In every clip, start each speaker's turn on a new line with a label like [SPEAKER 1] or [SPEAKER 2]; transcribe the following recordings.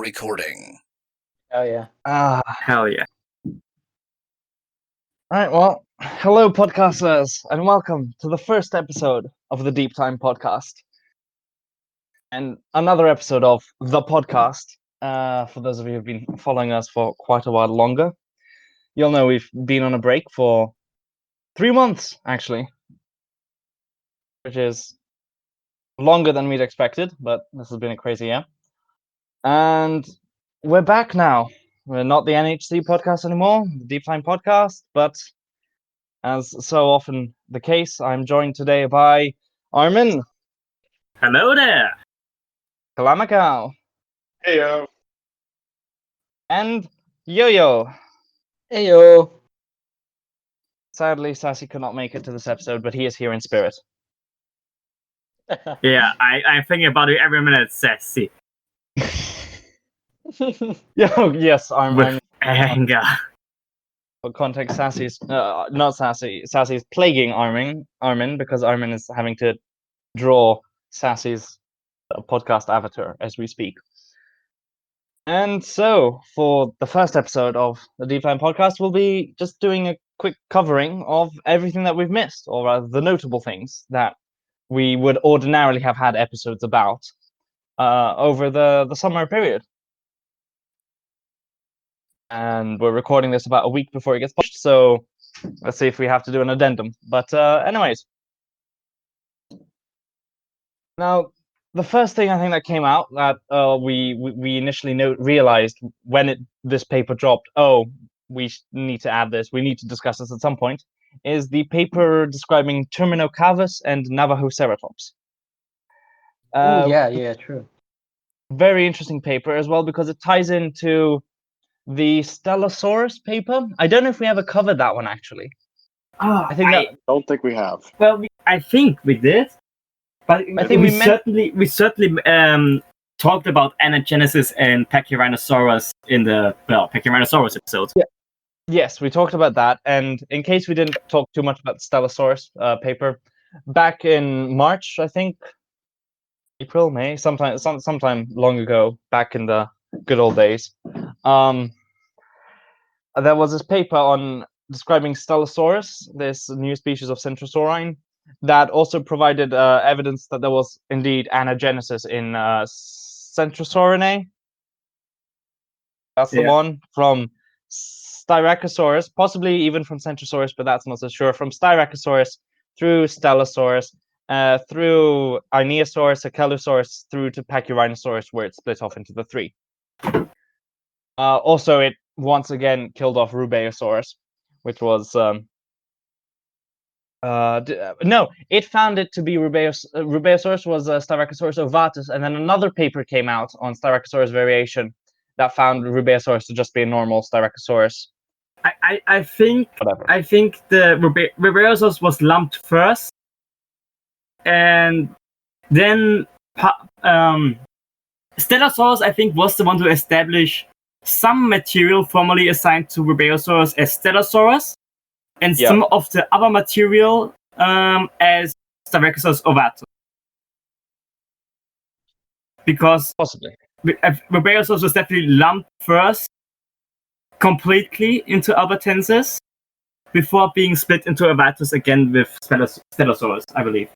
[SPEAKER 1] recording.
[SPEAKER 2] Oh yeah.
[SPEAKER 3] Hell yeah.
[SPEAKER 4] Alright, well, hello podcasters, and welcome to the first episode of the Deep Time podcast. And another episode of the podcast. For those of you who've been following us for quite a while longer, you'll know we've been on a break for 3 months, actually. Which is longer than we'd expected, but this has been a crazy year. And we're back now. We're not the NHC podcast anymore, the Deep Time podcast, but as so often the case, I'm joined today by Armin,
[SPEAKER 3] Hello there.
[SPEAKER 4] Kalamakau,
[SPEAKER 5] Heyo.
[SPEAKER 4] and Yo-Yo.
[SPEAKER 2] Heyo.
[SPEAKER 4] Sadly, Sassy could not make it to this episode, but he is here in spirit.
[SPEAKER 3] Yeah, I'm thinking about it every minute, Sassy.
[SPEAKER 4] Yes, Armin.
[SPEAKER 3] With anger.
[SPEAKER 4] For context, Sassy's not Sassy. Sassy's plaguing Armin because Armin is having to draw Sassy's podcast avatar as we speak. And so, for the first episode of the Deep Time podcast, we'll be just doing a quick covering of everything that we've missed, or rather, the notable things that we would ordinarily have had episodes about over the summer period. And we're recording this about a week before it gets published, so let's see if we have to do an addendum. But anyways. Now, the first thing I think that came out that we initially realized when this paper dropped, we need to add this, we need to discuss this at some point, is the paper describing Terminocavus and Navajoceratops.
[SPEAKER 2] Yeah, true.
[SPEAKER 4] Very interesting paper as well because it ties into the Stellosaurus paper. I don't know if we ever covered that one actually.
[SPEAKER 3] I
[SPEAKER 5] Don't think we have.
[SPEAKER 3] Well, I think we did, but
[SPEAKER 4] I think
[SPEAKER 3] we certainly talked about anagenesis and Pachyrhinosaurus in the Pachyrhinosaurus episode.
[SPEAKER 4] Yeah. Yes, we talked about that, and in case we didn't talk too much about the Stellosaurus paper, back in March, I think, April, May, sometime long ago, back in the good old days, there was this paper on describing Stellosaurus, this new species of Centrosaurine, that also provided evidence that there was indeed anagenesis in Centrosaurinae. That's the one from Styracosaurus, possibly even from Centrosaurus, but that's not so sure. From Styracosaurus through Stellosaurus, through Ineosaurus, Achelosaurus, through to Pachyrhinosaurus, where it split off into the three. Also, it once again killed off Rubeosaurus, which was no, it found it to be Rubeosaurus was Styracosaurus ovatus, and then another paper came out on Styracosaurus variation that found Rubeosaurus to just be a normal Styracosaurus.
[SPEAKER 3] I think the Rubeosaurus was lumped first, and then Stellosaurus I think was the one to establish some material formerly assigned to Rubeosaurus as Stellosaurus, and some of the other material as Styracosaurus ovatus. Because
[SPEAKER 4] possibly
[SPEAKER 3] Rubeosaurus was definitely lumped first completely into Albertensis before being split into ovatus again with Stellosaurus, I believe.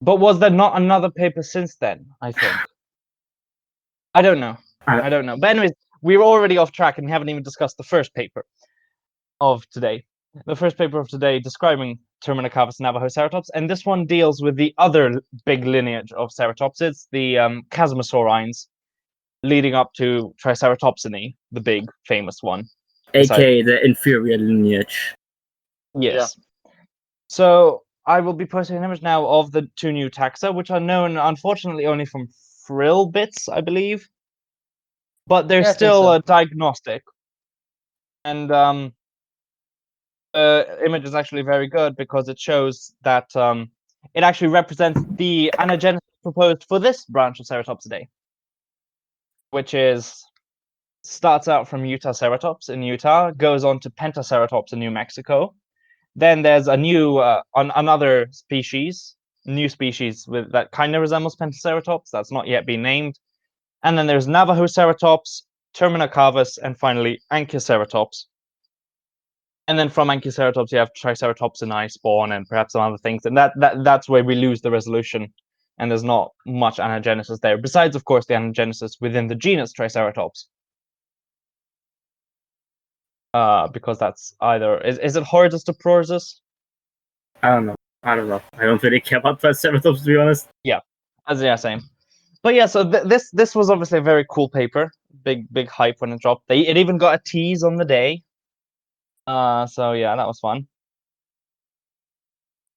[SPEAKER 4] But was there not another paper since then, I think? I don't know. I don't know. But anyways, we were already off track and we haven't even discussed the first paper of today. The first paper of today describing Terminocavus Navajoceratops, and this one deals with the other big lineage of ceratopsids, the Chasmosaurines, leading up to Triceratopsinae, the big famous one.
[SPEAKER 3] AKA the inferior lineage.
[SPEAKER 4] Yes. Yeah. So I will be posting an image now of the two new taxa, which are known, unfortunately, only from frill bits, I believe. But they're still a diagnostic. And image is actually very good because it shows that it actually represents the anagenesis proposed for this branch of Ceratopsidae, which starts out from Utaceratops in Utah, goes on to Pentaceratops in New Mexico. Then there's a new another species, new species that kind of resembles Pentaceratops that's not yet been named, And then there's Navajoceratops, Terminocavus, and finally Anchiceratops. And then from Anchiceratops, you have Triceratopsinae spawn and perhaps some other things. And that's where we lose the resolution. And there's not much anagenesis there. Besides, of course, the anagenesis within the genus Triceratops. Because that's either... Is it Horridus to Prorsus?
[SPEAKER 3] I don't know. I don't really care about Triceratops, to be honest.
[SPEAKER 4] Yeah, same. But yeah, so this was obviously a very cool paper. Big hype when it dropped. It even got a tease on the day. So yeah, that was fun.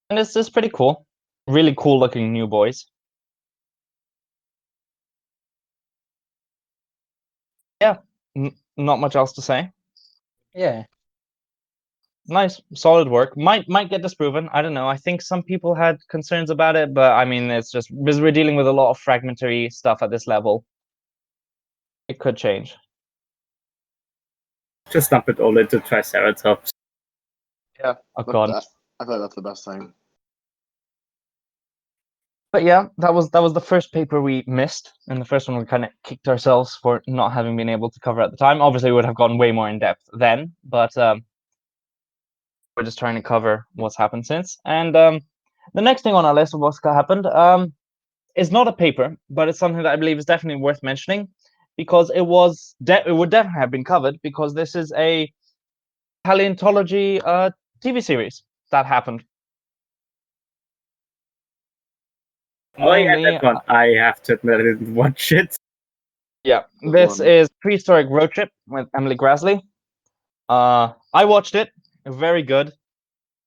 [SPEAKER 4] And it's pretty cool. Really cool looking new boys. Yeah, not much else to say.
[SPEAKER 2] Yeah.
[SPEAKER 4] Nice, solid work. Might get disproven. I don't know. I think some people had concerns about it, but I mean, it's just because we're dealing with a lot of fragmentary stuff at this level. It could change.
[SPEAKER 3] Just dump it all into Triceratops.
[SPEAKER 5] Yeah.
[SPEAKER 4] Oh god.
[SPEAKER 5] I thought that's the best thing.
[SPEAKER 4] But yeah, that was the first paper we missed, and the first one we kind of kicked ourselves for not having been able to cover at the time. Obviously, we would have gone way more in depth then, but we're just trying to cover what's happened since. And the next thing on our list of what's happened is not a paper, but it's something that I believe is definitely worth mentioning because it would definitely have been covered because this is a paleontology TV series that happened.
[SPEAKER 3] Oh yeah, that one. I have to admit I didn't watch it.
[SPEAKER 4] Yeah, this is Prehistoric Road Trip with Emily Graslie. I watched it. Very good.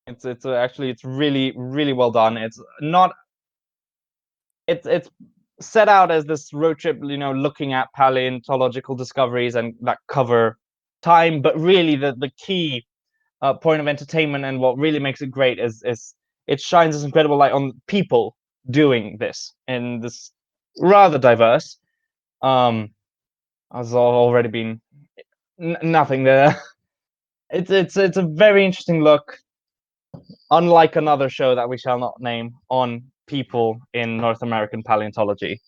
[SPEAKER 4] It's actually really well done. It's not. It's set out as this road trip, looking at paleontological discoveries and that cover time, but really the key point of entertainment and what really makes it great is it shines this incredible light on people doing this in this rather diverse. Has already been nothing there. It's a very interesting look, unlike another show that we shall not name, on people in North American paleontology.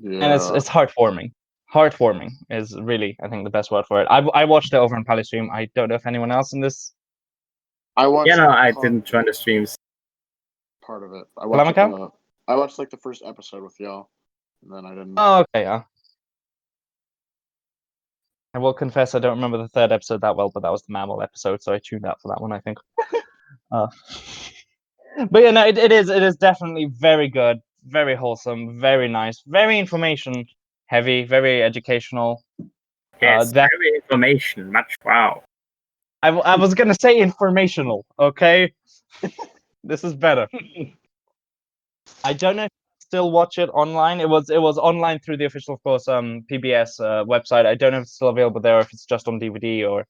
[SPEAKER 5] Yeah.
[SPEAKER 4] And it's heartwarming. Heartwarming is really, I think, the best word for it. I watched it over on Palestream. I don't know if anyone else in this.
[SPEAKER 5] I watched.
[SPEAKER 3] Yeah, no, I didn't join the streams.
[SPEAKER 5] Part of it. I watched.
[SPEAKER 4] Polemica?
[SPEAKER 5] I watched like the first episode with y'all, and then I didn't.
[SPEAKER 4] Oh, okay, yeah. I will confess I don't remember the third episode that well, but that was the mammal episode, so I tuned out for that one, I think. But yeah, no, it is definitely very good, very wholesome, very nice, very information heavy, very educational.
[SPEAKER 3] Yes, very information. Much wow.
[SPEAKER 4] I was gonna say informational, okay? This is better. I don't know if you still watch it online. It was online through the official, of course, PBS website. I don't know if it's still available there, or if it's just on DVD, or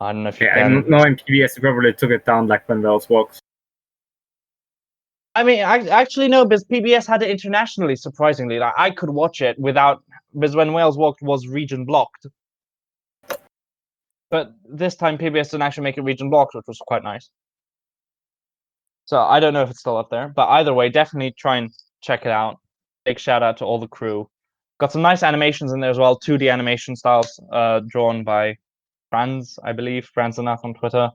[SPEAKER 4] I don't know if you can.
[SPEAKER 3] I know in PBS probably took it down like when Wells walks.
[SPEAKER 4] I mean, actually no, because PBS had it internationally. Surprisingly, like I could watch it without, because when Wales Walked was region blocked. But this time PBS didn't actually make it region blocked, which was quite nice. So I don't know if it's still up there, but either way, definitely try and check it out. Big shout out to all the crew. Got some nice animations in there as well, 2D animation styles, drawn by Franz, I believe, Franz enough on Twitter.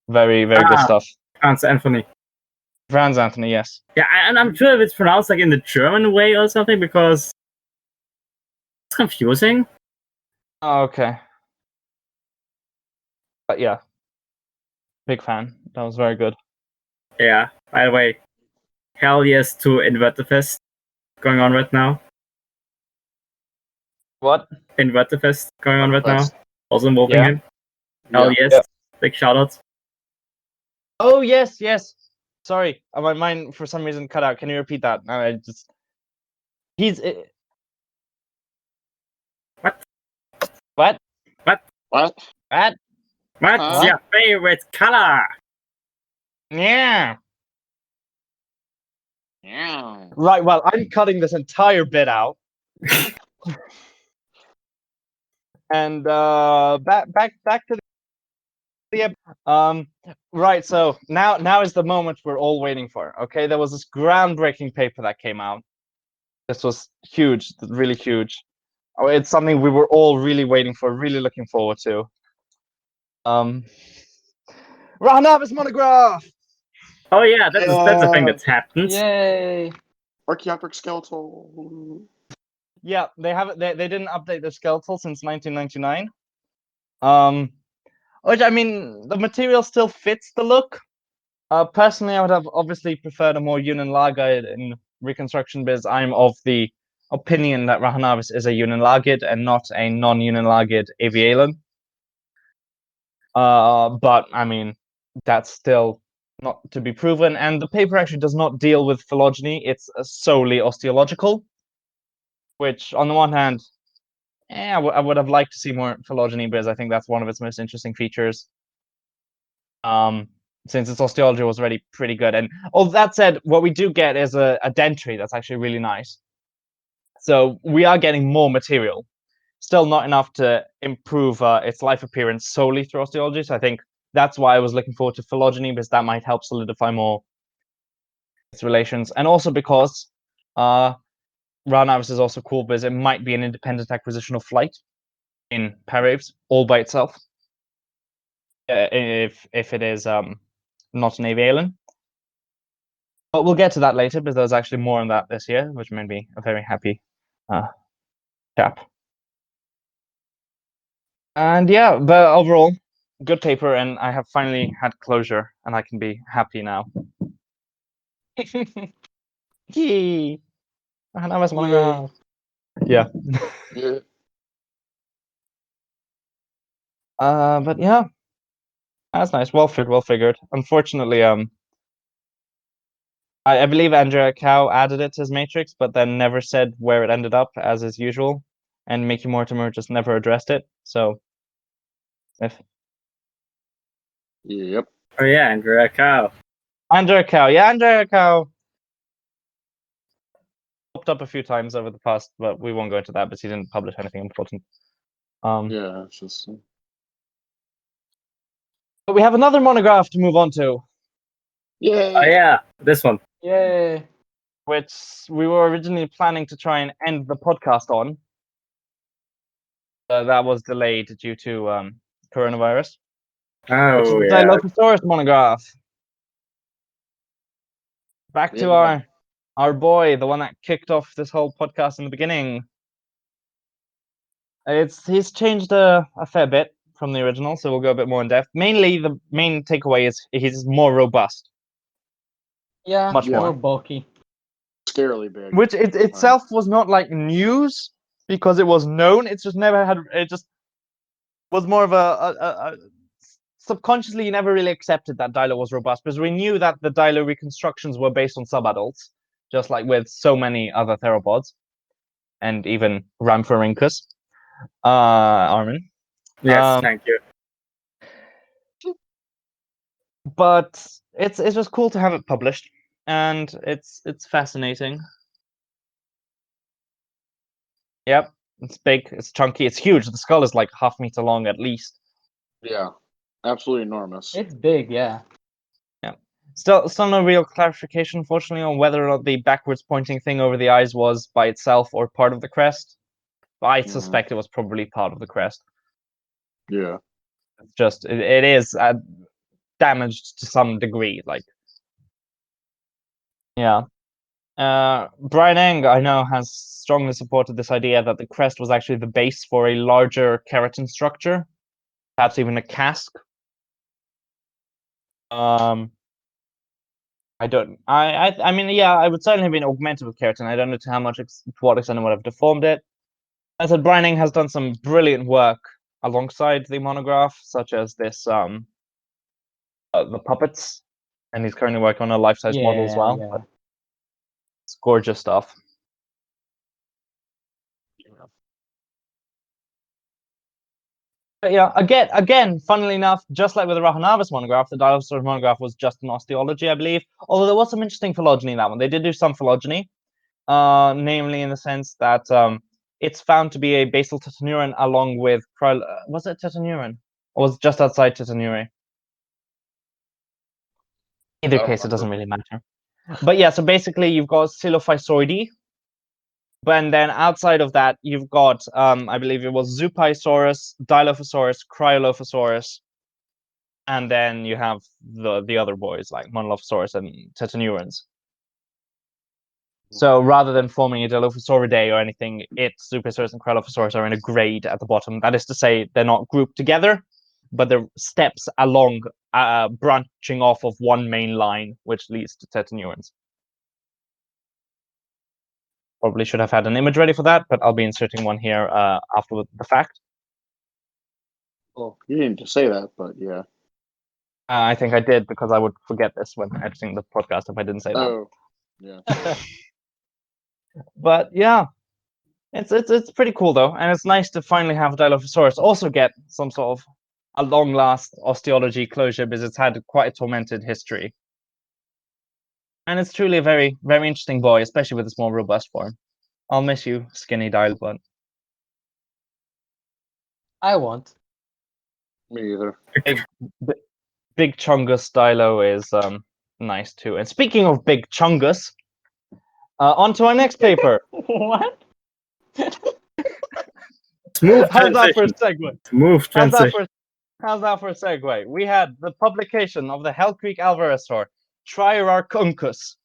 [SPEAKER 4] Very good stuff.
[SPEAKER 3] Franz Anthony.
[SPEAKER 4] Franz Anthony, yes.
[SPEAKER 3] Yeah, and I'm sure if it's pronounced like in the German way or something because it's confusing.
[SPEAKER 4] Oh, okay. But yeah, big fan. That was very good.
[SPEAKER 3] Yeah. By the way, hell yes to Invertifest going on right now.
[SPEAKER 4] What?
[SPEAKER 3] Invertifest going on right now. Also involving him. Hell yes.
[SPEAKER 4] Yeah.
[SPEAKER 3] Big shout out.
[SPEAKER 4] Oh yes. Sorry, my mind for some reason cut out. Can you repeat that? He's.
[SPEAKER 3] What?
[SPEAKER 4] What?
[SPEAKER 5] What?
[SPEAKER 3] What's your favorite color?
[SPEAKER 4] Yeah.
[SPEAKER 5] Yeah.
[SPEAKER 4] Right. Well, I'm cutting this entire bit out. And back to the right. So now is the moment we're all waiting for. Okay, there was this groundbreaking paper that came out This was huge, really huge. Oh, it's something we were all really waiting for, really looking forward to. Rahanavis monograph.
[SPEAKER 3] Oh yeah, that's a thing that's happened.
[SPEAKER 2] Yay!
[SPEAKER 5] Archaeopteryx skeletal.
[SPEAKER 4] Yeah, they haven't. They didn't update their skeletal since 1999. Which, I mean, the material still fits the look. Personally, I would have obviously preferred a more Unenlagid in reconstruction, because I'm of the opinion that Rahanavis is a Unenlagid and not a non-Unenlagid Avialan. But I mean, that's still not to be proven. And the paper actually does not deal with phylogeny; it's solely osteological. Which, on the one hand, I would have liked to see more phylogeny, because I think that's one of its most interesting features. Since its osteology was already pretty good. And all that said, what we do get is a dentary that's actually really nice. So we are getting more material. Still not enough to improve its life appearance solely through osteology. So I think that's why I was looking forward to phylogeny, because that might help solidify more its relations. And also because Rahanavis is also cool, because it might be an independent acquisition of flight in Paraves all by itself. If it is not an Avialan. But we'll get to that later, because there's actually more on that this year, which made me a very happy chap. And yeah, but overall, good paper, and I have finally had closure, and I can be happy now. Yay! And I was monograph. Yeah.
[SPEAKER 5] Yeah.
[SPEAKER 4] But yeah, that's nice. Well figured. Unfortunately, I believe Andrea Cow added it to his matrix, but then never said where it ended up, as is usual, and Mickey Mortimer just never addressed it. So, if
[SPEAKER 5] Yep.
[SPEAKER 3] Oh yeah, Andrea Cow.
[SPEAKER 4] Andrea Cow popped up a few times over the past, but we won't go into that because he didn't publish anything important.
[SPEAKER 5] Yeah, it's just.
[SPEAKER 4] But we have another monograph to move on to,
[SPEAKER 5] Yay!
[SPEAKER 3] Oh yeah, this one.
[SPEAKER 2] Yay!
[SPEAKER 4] which we were originally planning to try and end the podcast on. That was delayed due to coronavirus. Which is
[SPEAKER 3] Oh
[SPEAKER 4] the
[SPEAKER 3] yeah.
[SPEAKER 4] Dilophosaurus monograph. Back to
[SPEAKER 5] Yeah.
[SPEAKER 4] our boy, the one that kicked off this whole podcast in the beginning. He's changed a fair bit from the original, so we'll go a bit more in depth. Mainly, the main takeaway is he's more robust,
[SPEAKER 2] Yeah,
[SPEAKER 4] much
[SPEAKER 2] more
[SPEAKER 4] more.
[SPEAKER 2] bulky.
[SPEAKER 5] Scarily big.
[SPEAKER 4] Which itself was not like news, because it was known. It's just never had. It just was more of a subconsciously, you never really accepted that Dilo was robust, because we knew that the Dilo reconstructions were based on subadults, just like with so many other theropods, and even Rhamphorhynchus. Armin.
[SPEAKER 3] Yes, thank you.
[SPEAKER 4] But it's just cool to have it published, and it's fascinating. Yep, it's big, it's chunky, it's huge. The skull is like half meter long at least.
[SPEAKER 5] Yeah. Absolutely enormous.
[SPEAKER 2] It's big, yeah.
[SPEAKER 4] Still no real clarification, unfortunately, on whether or not the backwards pointing thing over the eyes was by itself or part of the crest. But I suspect it was probably part of the crest.
[SPEAKER 5] Yeah.
[SPEAKER 4] It's just it is damaged to some degree, like. Yeah. Brian Eng, I know, has strongly supported this idea that the crest was actually the base for a larger keratin structure, perhaps even a casque. I mean, yeah, I would certainly have been augmented with keratin. I don't know to how much, to what extent I would have deformed it. I said Brian Eng has done some brilliant work alongside the monograph, such as this, the puppets, and he's currently working on a life-size model as well.
[SPEAKER 2] Yeah.
[SPEAKER 4] But it's gorgeous stuff. But yeah, again, funnily enough, just like with the Rahanavis monograph, the Dilophosaurus monograph was just an osteology, I believe. Although there was some interesting phylogeny in that one. They did do some phylogeny, namely in the sense that it's found to be a basal tetanuran along with was it tetanuran? Or was it just outside tetanurae? Either case, it doesn't really matter. But yeah, so basically you've got Coelophysoides, But then outside of that, you've got, I believe it was Zupaisaurus, Dilophosaurus, Cryolophosaurus, and then you have the other boys like Monolophosaurus and Tetanurans. So rather than forming a Dilophosauridae or anything, Zupaisaurus and Cryolophosaurus are in a grade at the bottom. That is to say, they're not grouped together, but they're steps along, branching off of one main line, which leads to Tetanurans. Probably should have had an image ready for that, but I'll be inserting one here after the fact.
[SPEAKER 5] Well, you didn't just say that, but yeah.
[SPEAKER 4] I think I did because I would forget this when editing the podcast if I didn't say that.
[SPEAKER 5] Oh, yeah.
[SPEAKER 4] But yeah, it's pretty cool though, and it's nice to finally have Dilophosaurus also get some sort of a long-last osteology closure because it's had quite a tormented history. And it's truly a very, very interesting boy, especially with its more robust form. I'll miss you, skinny Dilebot.
[SPEAKER 2] I won't.
[SPEAKER 5] Me either.
[SPEAKER 4] Big Chungus Dilo is nice too. And speaking of Big Chungus, on to our next paper.
[SPEAKER 2] What?
[SPEAKER 3] Smooth
[SPEAKER 4] How's that for a
[SPEAKER 3] transition.
[SPEAKER 4] segue?
[SPEAKER 3] Smooth transition.
[SPEAKER 4] How's that for a segue? We had the publication of the Hell Creek Alvarezsaur, Triarchunkus,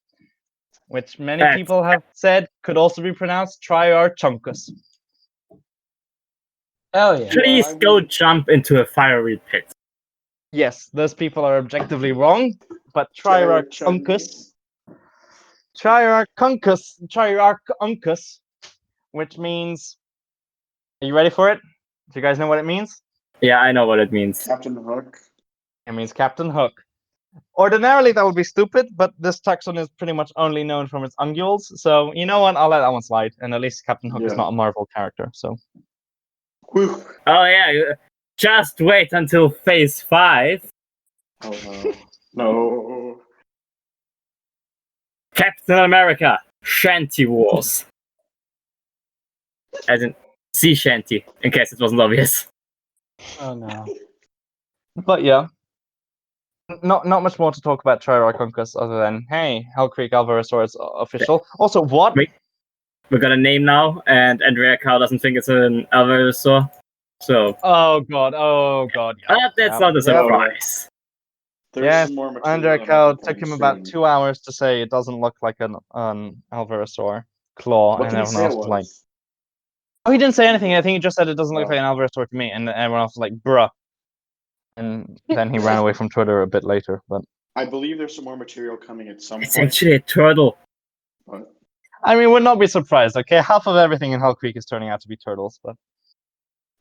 [SPEAKER 4] which many people have said could also be pronounced Triarchunkus.
[SPEAKER 2] Oh yeah.
[SPEAKER 3] Please go jump into a fiery pit.
[SPEAKER 4] Yes, those people are objectively wrong, but Triarchunkus, which means, are you ready for it? Do you guys know what it means?
[SPEAKER 3] Yeah, I know what it means.
[SPEAKER 5] Captain Hook.
[SPEAKER 4] It means Captain Hook. Ordinarily, that would be stupid, but this taxon is pretty much only known from its unguals. So, you know what? I'll let that one slide. And at least Captain Hook is
[SPEAKER 5] Yeah.
[SPEAKER 4] not a Marvel character. So,
[SPEAKER 5] Whew.
[SPEAKER 3] Oh yeah, just wait until phase 5.
[SPEAKER 5] Oh no. No.
[SPEAKER 3] Captain America, Shanty Wars. As in sea shanty, in case it wasn't obvious.
[SPEAKER 2] Oh no.
[SPEAKER 4] but yeah, not much more to talk about Triarchunkus other than, hey, Hell Creek Alvarezsaur is official. Also, what?
[SPEAKER 3] Wait. We got a name now, and Andrea Cow doesn't think it's an Alvarezsaur. So.
[SPEAKER 4] Oh god. Yeah.
[SPEAKER 3] That's not a surprise.
[SPEAKER 5] There's
[SPEAKER 4] Yes,
[SPEAKER 5] some more material
[SPEAKER 4] Andrea
[SPEAKER 5] about
[SPEAKER 4] Cow
[SPEAKER 5] it
[SPEAKER 4] took him
[SPEAKER 5] coming
[SPEAKER 4] about
[SPEAKER 5] soon.
[SPEAKER 4] 2 hours to say it doesn't look like an Alvarezsaur claw,
[SPEAKER 5] What
[SPEAKER 4] and
[SPEAKER 5] did he
[SPEAKER 4] everyone
[SPEAKER 5] say
[SPEAKER 4] else
[SPEAKER 5] it
[SPEAKER 4] was like,
[SPEAKER 5] was?
[SPEAKER 4] oh, he didn't say anything. I think he just said it doesn't look
[SPEAKER 5] Oh.
[SPEAKER 4] like an Alvarezsaur to me, and everyone else was like, bruh. And then he ran away from Twitter a bit later. But
[SPEAKER 5] I believe there's some more material coming at some
[SPEAKER 3] It's
[SPEAKER 5] point.
[SPEAKER 3] actually a turtle.
[SPEAKER 5] But
[SPEAKER 4] I mean, would not be surprised. Okay, half of everything in Hell Creek is turning out to be turtles, but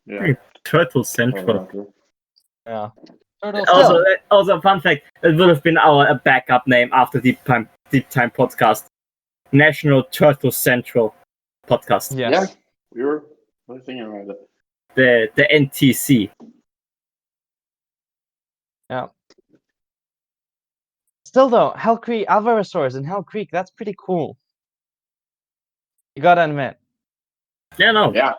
[SPEAKER 5] yeah.
[SPEAKER 3] Turtle Central.
[SPEAKER 4] yeah.
[SPEAKER 2] Turtle
[SPEAKER 3] Also, fun fact: it would have been our backup name after Deep Time Podcast, National Turtle Central Podcast.
[SPEAKER 4] Yes.
[SPEAKER 5] Yeah. We were really thinking about it.
[SPEAKER 3] The NTC.
[SPEAKER 4] Yeah. Still though, Hell Creek Alvarezsaurs in Hell Creek, that's pretty cool. You gotta admit.
[SPEAKER 3] Yeah, no.
[SPEAKER 5] Yeah.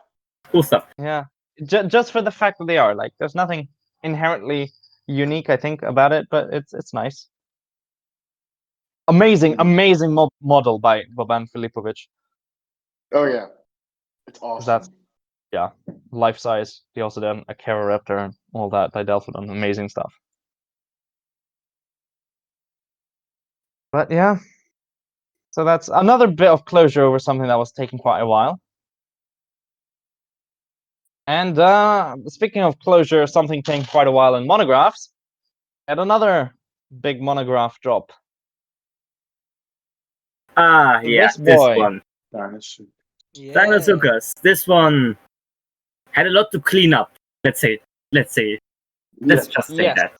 [SPEAKER 3] Cool stuff.
[SPEAKER 4] Yeah. Just for the fact that they are, like, there's nothing inherently unique, I think, about it, but it's nice. Amazing model by Boban Filipovic.
[SPEAKER 5] Oh yeah. It's awesome.
[SPEAKER 4] That's life size. He also done a Caroraptor and all that by Delphodon. Amazing stuff. But yeah. So that's another bit of closure over something that was taking quite a while. And speaking of closure, something taking quite a while in monographs, and another big monograph drop.
[SPEAKER 3] Yeah,
[SPEAKER 4] This
[SPEAKER 3] this
[SPEAKER 4] boy.
[SPEAKER 3] one.
[SPEAKER 5] Dinosaur.
[SPEAKER 3] Dinosuchus. This one had a lot to clean up. Let's just say
[SPEAKER 4] Yes.
[SPEAKER 3] that.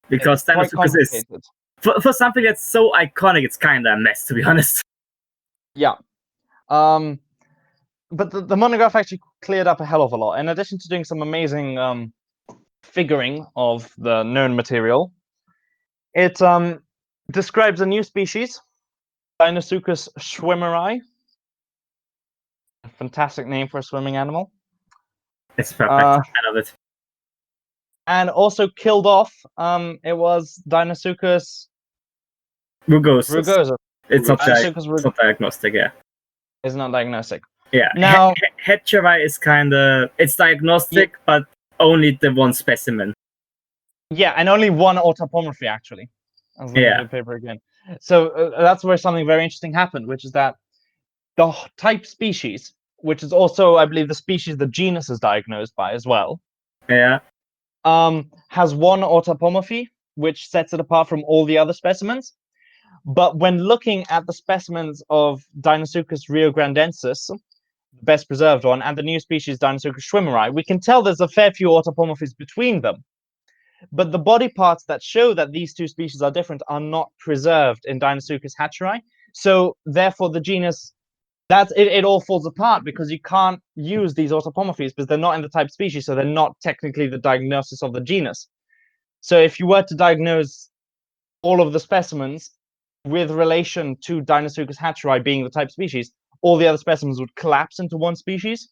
[SPEAKER 3] Because
[SPEAKER 4] Quite
[SPEAKER 3] Dinosuchus is,
[SPEAKER 4] complicated.
[SPEAKER 3] for something that's so iconic, it's kind of a mess, to be honest.
[SPEAKER 4] Yeah. But the monograph actually cleared up a hell of a lot. In addition to doing some amazing figuring of the known material, it describes a new species, Dinosuchus schwimmeri. A fantastic name for a swimming animal.
[SPEAKER 3] It's perfect. I love it.
[SPEAKER 4] And also killed off, it was Dinosuchus
[SPEAKER 3] Rugosus.
[SPEAKER 4] rugosus.
[SPEAKER 3] It's not
[SPEAKER 4] Dinosuchus
[SPEAKER 3] diagnostic, yeah.
[SPEAKER 4] Is not diagnostic.
[SPEAKER 3] Yeah.
[SPEAKER 4] Now,
[SPEAKER 3] Hetcherai is it's diagnostic, but only the one specimen.
[SPEAKER 4] yeah, and only one autapomorphy actually. I was looking at the paper again. So that's where something very interesting happened, which is that the type species, which is also, I believe, the species the genus is diagnosed by as well,
[SPEAKER 3] Yeah.
[SPEAKER 4] has one autapomorphy, which sets it apart from all the other specimens. But when looking at the specimens of Deinosuchus riograndensis, the best preserved one, and the new species Deinosuchus schwimmeri, we can tell there's a fair few autapomorphies between them. But the body parts that show that these two species are different are not preserved in Deinosuchus hatcheri. So therefore, the genus it all falls apart because you can't use these autapomorphies because they're not in the type species, so they're not technically the diagnosis of the genus. So if you were to diagnose all of the specimens with relation to Deinosuchus hatcheri being the type species, all the other specimens would collapse into one species.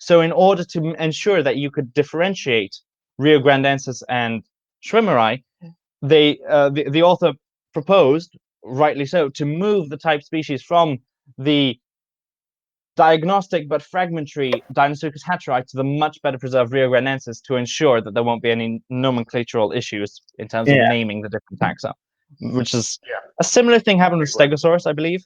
[SPEAKER 4] So in order to ensure that you could differentiate riograndensis and schwimmeri, the author proposed, rightly so, to move the type species from the diagnostic but fragmentary Deinosuchus hatcheri to the much better preserved riograndensis to ensure that there won't be any nomenclatural issues in terms of naming the different taxa, which is a similar thing happened with Stegosaurus, I believe.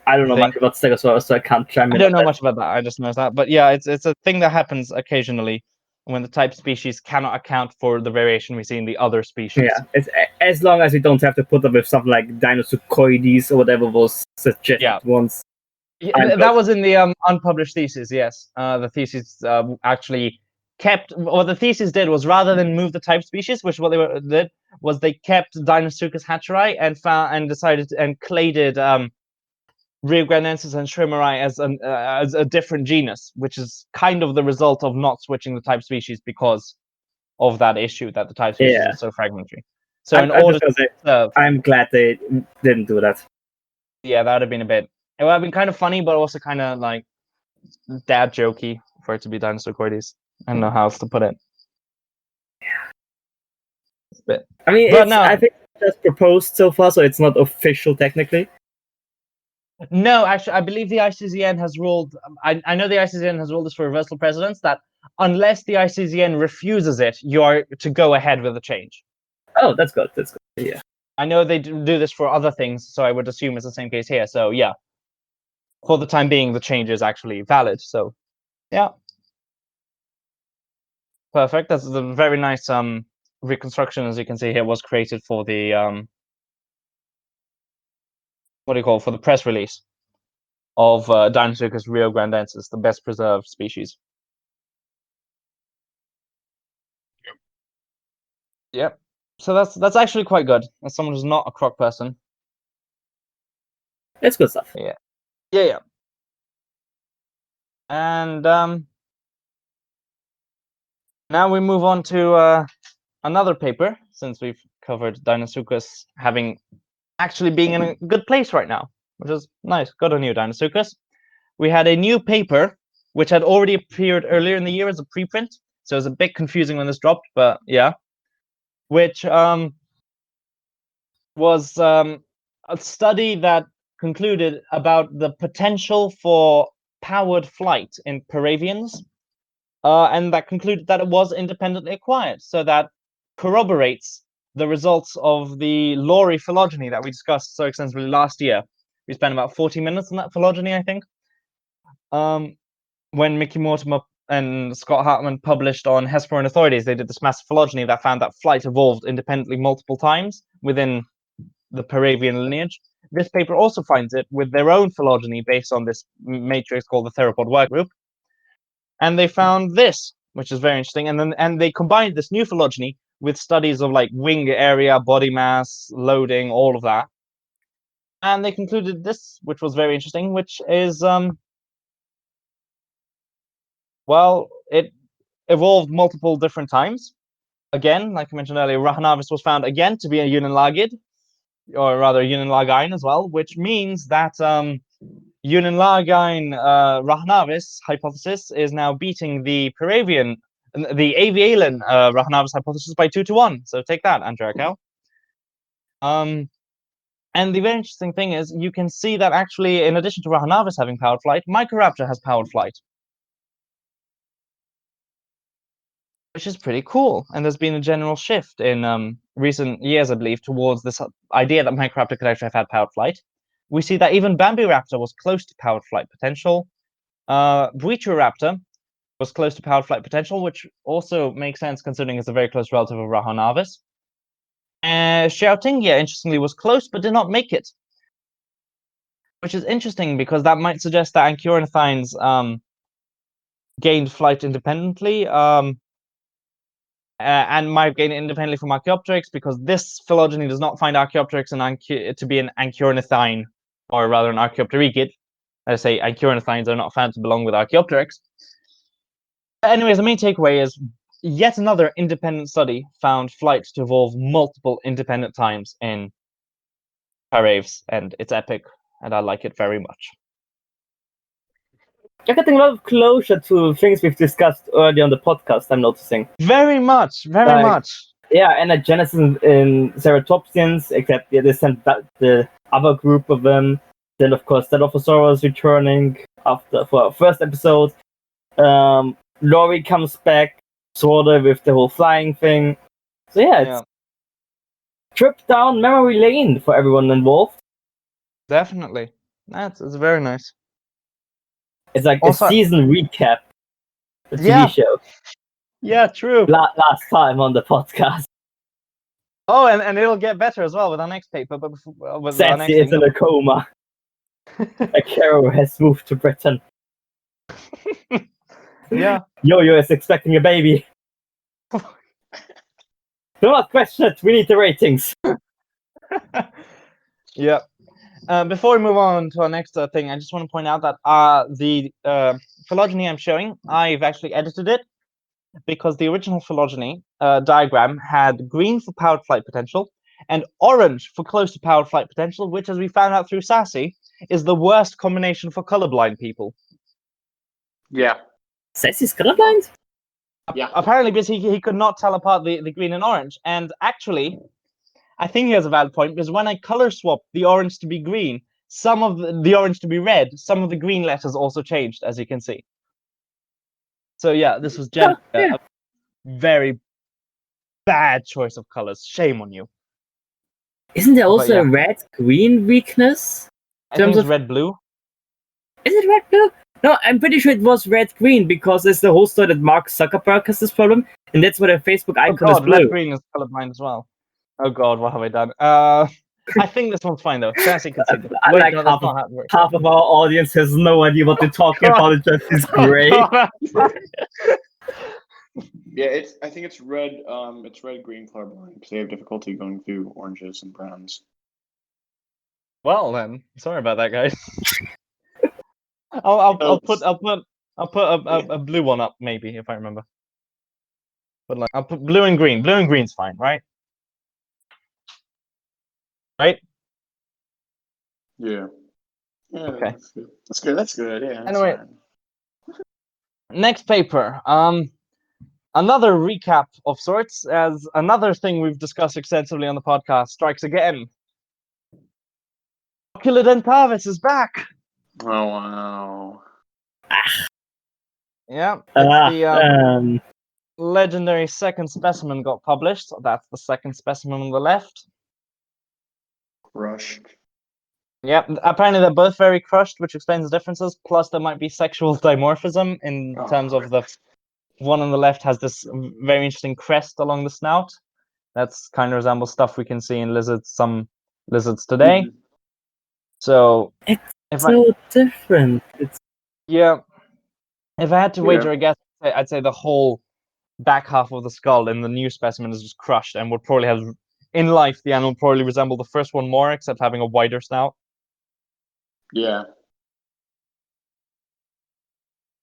[SPEAKER 3] I don't know much about Stegosaurus, so I can't chime in.
[SPEAKER 4] I don't know much about that. I just know that, but yeah, it's a thing that happens occasionally when the type species cannot account for the variation we see in the other species.
[SPEAKER 3] Yeah, it's, as long as we don't have to put up with something like Deinosuchoides or whatever was suggested once.
[SPEAKER 4] Yeah, that was in the unpublished thesis. Yes, the thesis actually kept. What the thesis did was rather than move the type species, which what they did was they kept Deinosuchus hatcheri and found and decided and claded riograndensis and schwimmeri as a different genus, which is kind of the result of not switching the type species because of that issue that the type species is so fragmentary. So
[SPEAKER 3] I'm glad they didn't do that.
[SPEAKER 4] Yeah, that would have been a bit. It would have been kind of funny, but also kind of like dad jokey for it to be Deinosuchoides. I don't know how else to put it.
[SPEAKER 3] Yeah. I mean, I think it's just proposed so far, so it's not official technically.
[SPEAKER 4] No, actually, I believe the ICZN has ruled. I know the ICZN has ruled this for reversal precedence that unless the ICZN refuses it, you are to go ahead with the change.
[SPEAKER 3] Oh, that's good. That's good. Yeah.
[SPEAKER 4] I know they do this for other things, so I would assume it's the same case here. So yeah, for the time being, the change is actually valid. So yeah, perfect. That's a very nice reconstruction, as you can see here, was created for the what do you call it, for the press release of Deinosuchus riograndensis, the best preserved species. Yep. So that's actually quite good. As someone who's not a croc person,
[SPEAKER 3] it's good stuff.
[SPEAKER 4] Yeah. And now we move on to another paper, since we've covered Deinosuchus having actually being in a good place right now, which is nice. Good on you, Deinosuchus. We had a new paper which had already appeared earlier in the year as a preprint, so it was a bit confusing when this dropped, but yeah, which was a study that concluded about the potential for powered flight in Paravians, and that concluded that it was independently acquired, so that corroborates the results of the Laurie phylogeny that we discussed so extensively last year. We spent about 40 minutes on that phylogeny, I think. When Mickey Mortimer and Scott Hartman published on Hesperornithoides, they did this massive phylogeny that found that flight evolved independently multiple times within the Paravian lineage. This paper also finds it with their own phylogeny based on this matrix called the theropod work group. And they found this, which is very interesting. And they combined this new phylogeny with studies of like wing area, body mass, loading, all of that. And they concluded this, which was very interesting, which is well, it evolved multiple different times. Again, like I mentioned earlier, Rahanavis was found again to be a unilagid, or rather unilagine as well, which means that unilagine Rahanavis hypothesis is now beating the Paravian, the avialan Rahanavis hypothesis by 2-1. So take that, Andrea Cow. And the very interesting thing is, you can see that actually, in addition to Rahanavis having powered flight, Microraptor has powered flight, which is pretty cool. And there's been a general shift in recent years, I believe, towards this idea that Microraptor could actually have had powered flight. We see that even Bambiraptor was close to powered flight potential. Buitroraptor was close to powered flight potential, which also makes sense considering it's a very close relative of Rahanavis. Xiaotingia, interestingly, was close but did not make it, which is interesting because that might suggest that Anchiornithines gained flight independently, and might gain it independently from Archaeopteryx, because this phylogeny does not find Archaeopteryx to be an Anchiornithine, or rather an Archaeopterychid. I say Anchiornithines are not found to belong with Archaeopteryx. Anyways, the main takeaway is yet another independent study found flight to evolve multiple independent times in Paraves, and it's epic, and I like it very much.
[SPEAKER 3] You're getting a lot of closure to things we've discussed earlier on the podcast, I'm noticing.
[SPEAKER 4] Very much, very much.
[SPEAKER 3] Yeah, Anagenesis in Ceratopsians, except they sent back the other group of them. Then, of course, Dilophosaurus returning for our first episode. Lori comes back, sort of, with the whole flying thing. So yeah, it's trip down memory lane for everyone involved.
[SPEAKER 4] Definitely. It's very nice.
[SPEAKER 3] It's like
[SPEAKER 4] Also,
[SPEAKER 3] a season recap. The TV
[SPEAKER 4] Yeah.
[SPEAKER 3] show.
[SPEAKER 4] Yeah, true.
[SPEAKER 3] Last time on the podcast.
[SPEAKER 4] Oh, and it'll get better as well with our next paper, but before, with our next
[SPEAKER 3] Sassy is in a coma. A Caro has moved to Britain.
[SPEAKER 4] Yeah.
[SPEAKER 3] Yo-Yo is expecting a baby. Do not question it. We need the ratings.
[SPEAKER 4] Yeah. Before we move on to our next thing, I just want to point out that the phylogeny I'm showing, I've actually edited it, because the original phylogeny diagram had green for powered flight potential and orange for close to powered flight potential, which, as we found out through Sassy, is the worst combination for colorblind people.
[SPEAKER 5] Yeah.
[SPEAKER 3] Sassy's colorblind?
[SPEAKER 5] Yeah.
[SPEAKER 4] Apparently, because he could not tell apart the green and orange. And actually, I think he has a valid point, because when I color swap the orange to be green, some of the orange to be red, some of the green letters also changed, as you can see. So yeah, this was a very bad choice of colors. Shame on you.
[SPEAKER 3] Isn't there also
[SPEAKER 4] yeah.
[SPEAKER 3] a red-green weakness?
[SPEAKER 4] I think it's red-blue.
[SPEAKER 3] Is it red-blue? No, I'm pretty sure it was red-green, because it's the whole story that Mark Zuckerberg has this problem, and that's why the Facebook icon is blue.
[SPEAKER 4] Red-green is colorblind as well. Oh god, what have I done? I think this one's fine though. Sassy can see.
[SPEAKER 3] Wait, like no, half of our audience has no idea what they're talking about. It just is great.
[SPEAKER 5] Yeah, I think it's red. It's red-green colorblind because they have difficulty going through oranges and browns.
[SPEAKER 4] Well then, sorry about that, guys. I'll put a blue one up, maybe, if I remember. But like, I'll put blue and green. Blue and green's fine, right? Right?
[SPEAKER 5] Yeah. Yeah.
[SPEAKER 4] Okay.
[SPEAKER 5] That's good. That's good. Yeah.
[SPEAKER 4] Anyway, next paper. Another recap of sorts, as another thing we've discussed extensively on the podcast strikes again. Oculodentavis is back.
[SPEAKER 5] Oh wow.
[SPEAKER 4] Yeah, the legendary second specimen got published. That's the second specimen on the left.
[SPEAKER 5] Crushed.
[SPEAKER 4] Yep, apparently they're both very crushed, which explains the differences. Plus, there might be sexual dimorphism in terms of the one on the left has this very interesting crest along the snout. That's kind of resembles stuff we can see in lizards, some lizards today.
[SPEAKER 5] Mm-hmm.
[SPEAKER 4] So
[SPEAKER 3] it's so different.
[SPEAKER 4] Yeah, if I had to wager a guess, I'd say the whole back half of the skull in the new specimen is just crushed and would probably have, in life, the animal probably resemble the first one more, except having a wider snout.
[SPEAKER 5] Yeah.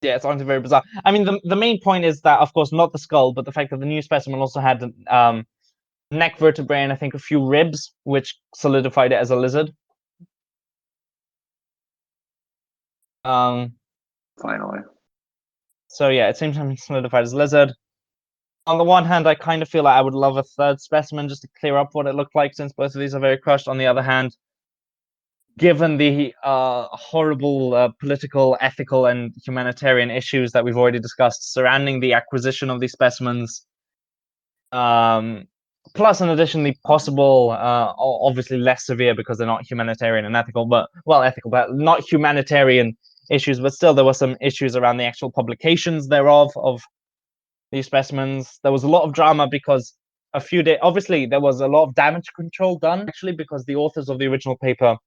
[SPEAKER 4] Yeah, it's honestly very bizarre. I mean, the main point is that, of course, not the skull, but the fact that the new specimen also had neck vertebrae and I think a few ribs, which solidified it as a lizard.
[SPEAKER 5] Finally.
[SPEAKER 4] So yeah, it seems to be solidified as a lizard. On the one hand, I kind of feel like I would love a third specimen just to clear up what it looked like, since both of these are very crushed. On the other hand, given the horrible political, ethical, and humanitarian issues that we've already discussed surrounding the acquisition of these specimens, plus in addition the possible, obviously less severe because they're not humanitarian and ethical, but ethical, but not humanitarian issues, but still there were some issues around the actual publications thereof of these specimens. There was a lot of drama because a few days, obviously there was a lot of damage control done actually because the authors of the original paper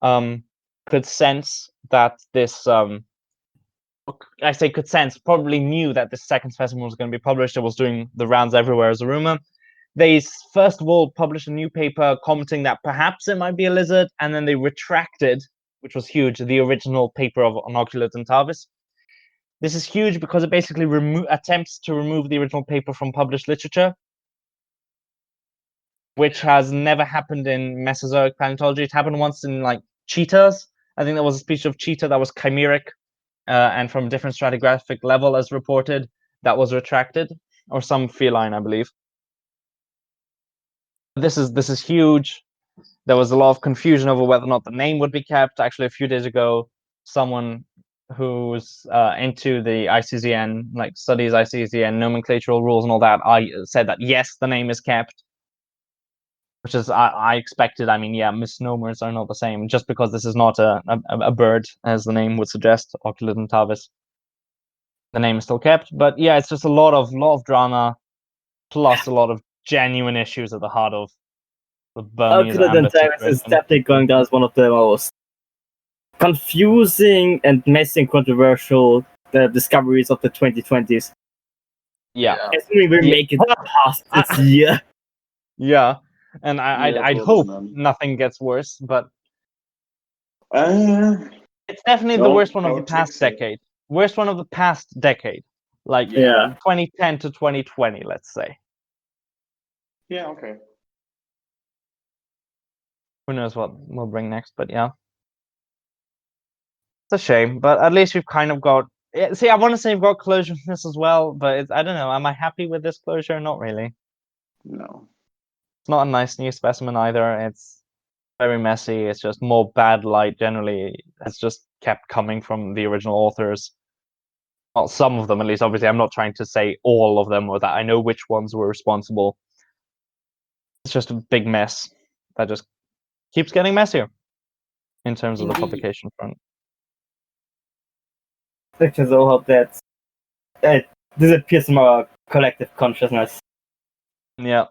[SPEAKER 4] could sense that this I say could sense, probably knew that this second specimen was going to be published. It was doing the rounds everywhere as a rumor. They first of all published a new paper commenting that perhaps it might be a lizard, and then they retracted, which was huge, the original paper of Onoculus dentavis. This is huge because it basically attempts to remove the original paper from published literature, which has never happened in Mesozoic paleontology. It happened once in like cheetahs. I think there was a species of cheetah that was chimeric, and from a different stratigraphic level as reported, that was retracted, or some feline, I believe. This is huge. There was a lot of confusion over whether or not the name would be kept. Actually, a few days ago, someone who's into the ICZN, like studies ICZN nomenclatural rules and all that, I said that yes, the name is kept, which is I expected. I mean, yeah, misnomers are not the same. Just because this is not a bird, as the name would suggest, Oculus dentavis, the name is still kept. But yeah, it's just a lot of drama, plus a lot of genuine issues at the heart of the Burmese
[SPEAKER 3] Oculus
[SPEAKER 4] amber
[SPEAKER 3] dentavis is
[SPEAKER 4] situation.
[SPEAKER 3] definitely going down as one of the most confusing and messy and controversial discoveries of the 2020s.
[SPEAKER 4] Yeah,
[SPEAKER 3] Assuming we
[SPEAKER 4] Yeah.
[SPEAKER 3] make it past this year.
[SPEAKER 4] yeah, and I'd
[SPEAKER 5] well,
[SPEAKER 4] hope
[SPEAKER 5] none.
[SPEAKER 4] nothing gets worse, but
[SPEAKER 5] Uh,
[SPEAKER 4] it's definitely the
[SPEAKER 5] no,
[SPEAKER 4] worst one
[SPEAKER 5] I
[SPEAKER 4] of the
[SPEAKER 5] would
[SPEAKER 4] past
[SPEAKER 5] take so.
[SPEAKER 4] decade. Worst one of the past decade, like
[SPEAKER 3] Yeah.
[SPEAKER 4] 2010 to 2020, let's say.
[SPEAKER 5] Yeah, okay.
[SPEAKER 4] Who knows what we'll bring next, but yeah. It's a shame, but at least we've kind of got. See, I want to say we've got closure on this as well, but I don't know. Am I happy with this closure? Not really.
[SPEAKER 5] No.
[SPEAKER 4] It's not a nice new specimen either. It's very messy. It's just more bad light generally. It's just kept coming from the original authors. Well, some of them at least. Obviously, I'm not trying to say all of them or that I know which ones were responsible. It's just a big mess that just keeps getting messier in terms of the
[SPEAKER 3] Indeed.
[SPEAKER 4] publication front.
[SPEAKER 3] I just all hope that it disappears from our collective consciousness.
[SPEAKER 4] Yeah.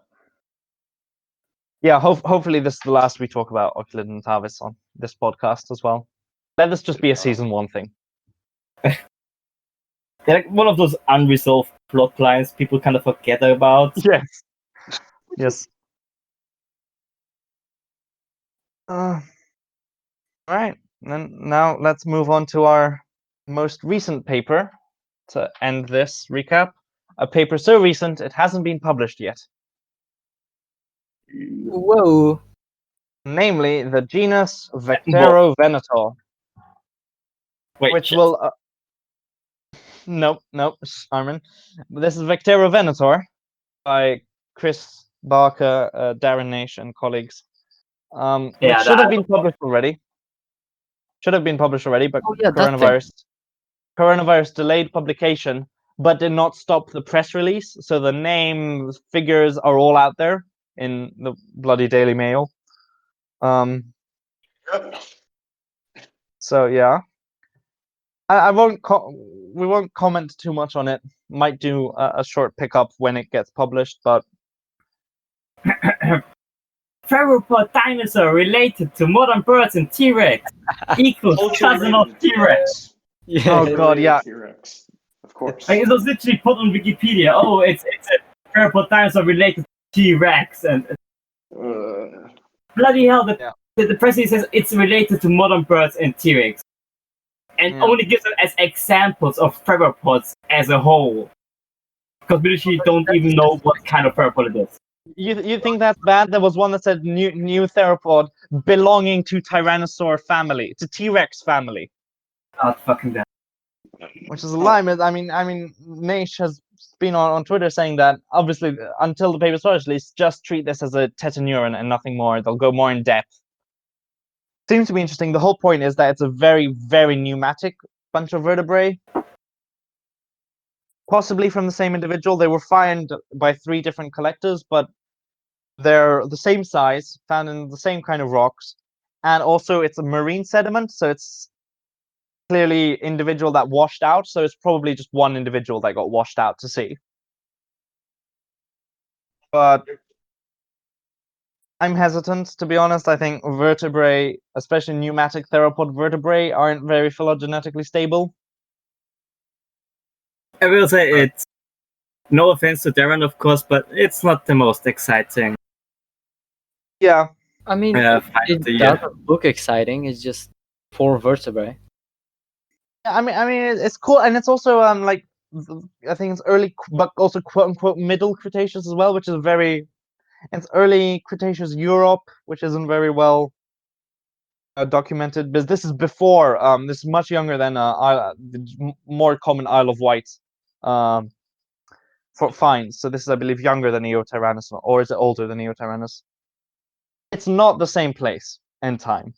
[SPEAKER 4] Yeah, hopefully this is the last we talk about Oculus dentavis on this podcast as well. Let this just be a season 1 thing.
[SPEAKER 3] They're like one of those unresolved plot lines people kind of forget about.
[SPEAKER 4] Yes. Yes. All right. Then now let's move on to our most recent paper to end this recap. A paper so recent it hasn't been published yet.
[SPEAKER 2] Whoa.
[SPEAKER 4] Namely, the genus Vecterovenator,
[SPEAKER 3] Wait,
[SPEAKER 4] which
[SPEAKER 3] shit.
[SPEAKER 4] will. Nope, Armin. This is Vecterovenator by Chris Barker, Darren Naish, and colleagues.
[SPEAKER 3] Yeah,
[SPEAKER 4] Which should have been published already. But
[SPEAKER 2] Oh yeah, that thing.
[SPEAKER 4] coronavirus delayed publication, but did not stop the press release. So the name, figures are all out there in the bloody Daily Mail.
[SPEAKER 5] Yep.
[SPEAKER 4] So yeah, I won't. We won't comment too much on it. Might do a short pickup when it gets published, but
[SPEAKER 3] Theropod dinosaur related to modern birds and T-Rex equals cousin of T-Rex.
[SPEAKER 2] Yeah.
[SPEAKER 4] Oh, God, yeah.
[SPEAKER 5] T-Rex. Of course.
[SPEAKER 3] Like, it was literally put on Wikipedia. Oh, it's a theropod dinosaur related to T-Rex, and bloody hell, the president says it's related to modern birds and T-Rex, and only gives them as examples of theropods as a whole, because we literally don't even know what kind of theropod it is.
[SPEAKER 4] You think that's bad? There was one that said new theropod belonging to Tyrannosaur family, to T-Rex family.
[SPEAKER 3] Oh, fucking that.
[SPEAKER 4] Which is a lie. I mean, Naish has been on Twitter saying that obviously until the paper's published, just treat this as a tetaneuron and nothing more. They'll go more in depth. seems to be interesting. The whole point is that it's a very, very pneumatic bunch of vertebrae. Possibly from the same individual. They were found by 3 different collectors, but they're the same size, found in the same kind of rocks, and also it's a marine sediment, so it's clearly individual that washed out, so it's probably just one individual that got washed out to sea. But I'm hesitant, to be honest. I think vertebrae, especially pneumatic theropod vertebrae, aren't very phylogenetically stable.
[SPEAKER 3] I will say it's no offense to Darren, of course, but it's not the most exciting.
[SPEAKER 4] Yeah.
[SPEAKER 2] I mean,
[SPEAKER 3] find
[SPEAKER 2] it
[SPEAKER 3] of the year.
[SPEAKER 2] doesn't look exciting. It's just 4 vertebrae.
[SPEAKER 4] I mean, it's cool, and it's also like I think it's early, but also quote unquote middle Cretaceous as well, which is very. It's early Cretaceous Europe, which isn't very well documented, because this is before. This is much younger than the more common Isle of Wight for finds. So this is, I believe, younger than Eotyrannus, or is it older than Eotyrannus? It's not the same place and time.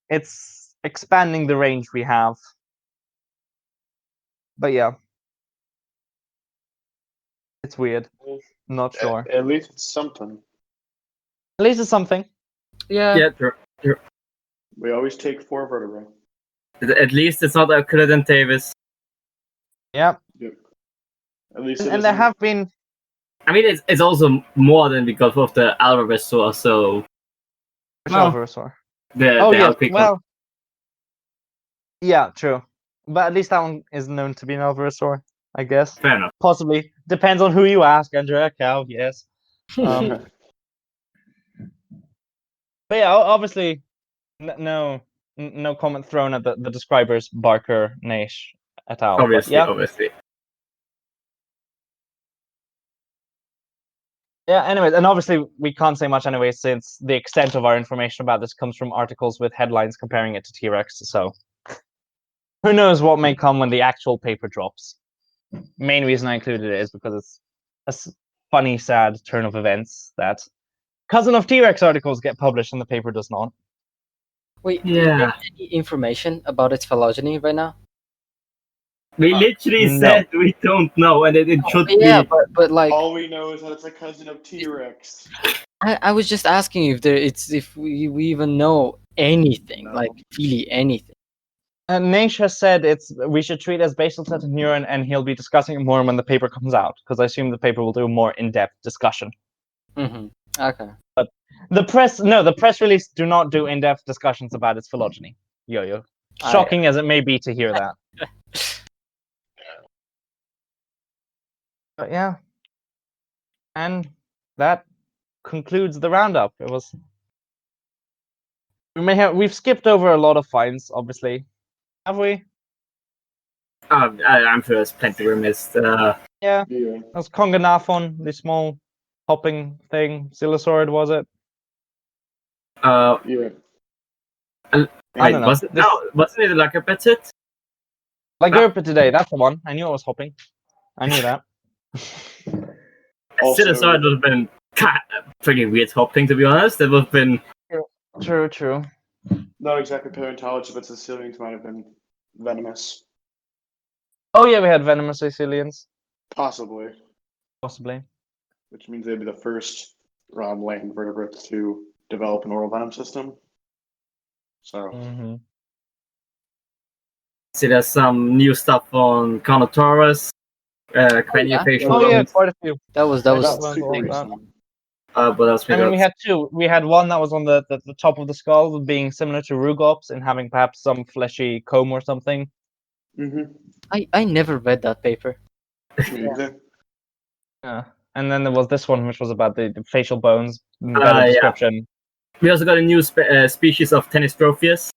[SPEAKER 4] It's expanding the range we have. But yeah, it's weird. Not sure.
[SPEAKER 5] At least it's something.
[SPEAKER 4] At least it's something.
[SPEAKER 2] Yeah.
[SPEAKER 3] Yeah,
[SPEAKER 5] We always take 4 vertebrae.
[SPEAKER 3] at least it's not Euclid Davis.
[SPEAKER 4] Yeah.
[SPEAKER 5] Yep. At least it
[SPEAKER 4] And there
[SPEAKER 5] isn't-
[SPEAKER 4] have been.
[SPEAKER 3] I mean, it's also more than because of the Alvarezsaur, so Well,
[SPEAKER 4] Velosaur.
[SPEAKER 3] the
[SPEAKER 4] Oh yeah.
[SPEAKER 3] Alpic
[SPEAKER 4] Well. Yeah, true. But at least that one is known to be an Alvarezsaur, I guess.
[SPEAKER 3] fair enough.
[SPEAKER 4] Possibly. Depends on who you ask, Andrea. Cow, yes. But yeah, obviously, no comment thrown at the describers, Barker, Naish, et al.
[SPEAKER 3] Obviously,
[SPEAKER 4] yeah.
[SPEAKER 3] obviously.
[SPEAKER 4] Yeah, anyways, and obviously we can't say much anyway, since the extent of our information about this comes from articles with headlines comparing it to T-Rex, so who knows what may come when the actual paper drops. Main reason I included it is because it's a funny, sad turn of events that cousin of T-Rex articles get published and the paper does not.
[SPEAKER 2] Wait,
[SPEAKER 3] Yeah.
[SPEAKER 2] any information about its phylogeny right now?
[SPEAKER 3] We literally
[SPEAKER 4] no.
[SPEAKER 3] said we don't know, and it should
[SPEAKER 2] Yeah,
[SPEAKER 3] be.
[SPEAKER 2] but like
[SPEAKER 5] All we know is that it's a cousin of T-Rex.
[SPEAKER 2] I was just asking if we even know anything,
[SPEAKER 5] No.
[SPEAKER 2] like really anything.
[SPEAKER 4] Naish has said we should treat it as basal set of neuron, and he'll be discussing it more when the paper comes out, because I assume the paper will do a more in-depth discussion.
[SPEAKER 2] Mm-hmm. Okay.
[SPEAKER 4] The press release do not do in-depth discussions about its phylogeny. Yo-yo. Shocking as it may be to hear that. But yeah. And that concludes the roundup. It was. We've skipped over a lot of finds, obviously. Have we?
[SPEAKER 3] I'm sure there's plenty we missed.
[SPEAKER 4] Yeah.
[SPEAKER 5] Yeah.
[SPEAKER 4] That was Conganafon, the small hopping thing. Silosaurid, was it?
[SPEAKER 5] Yeah.
[SPEAKER 4] I don't know.
[SPEAKER 3] Wasn't it like a petit?
[SPEAKER 4] Like Gerpa today, that's the one. I knew it was hopping. I knew that.
[SPEAKER 5] Also-
[SPEAKER 3] Silosaur would have been pretty weird hopping, to be honest. It would have been.
[SPEAKER 4] True.
[SPEAKER 5] Not exactly paleontology, but Sicilians might have been venomous.
[SPEAKER 4] Oh yeah, we had venomous Sicilians.
[SPEAKER 5] Possibly.
[SPEAKER 4] Possibly.
[SPEAKER 5] Which means they'd be the first land vertebrates to develop an oral venom system. So,
[SPEAKER 4] Mm-hmm.
[SPEAKER 3] See, there's some new stuff on Carnotaurus, craniofacial
[SPEAKER 4] Oh yeah,
[SPEAKER 3] bones.
[SPEAKER 4] quite a few.
[SPEAKER 2] That was
[SPEAKER 5] that's
[SPEAKER 4] was
[SPEAKER 5] super
[SPEAKER 4] all that.
[SPEAKER 5] recent.
[SPEAKER 3] What else we
[SPEAKER 4] I mean,
[SPEAKER 3] got?
[SPEAKER 4] we had two. We had one that was on the top of the skull, being similar to Rugops and having perhaps some fleshy comb or something.
[SPEAKER 5] Mm-hmm.
[SPEAKER 2] I never read that paper.
[SPEAKER 4] Yeah. And then there was this one, which was about the facial bones, better
[SPEAKER 3] Yeah.
[SPEAKER 4] description.
[SPEAKER 3] We also got a new species of Tenistrophius.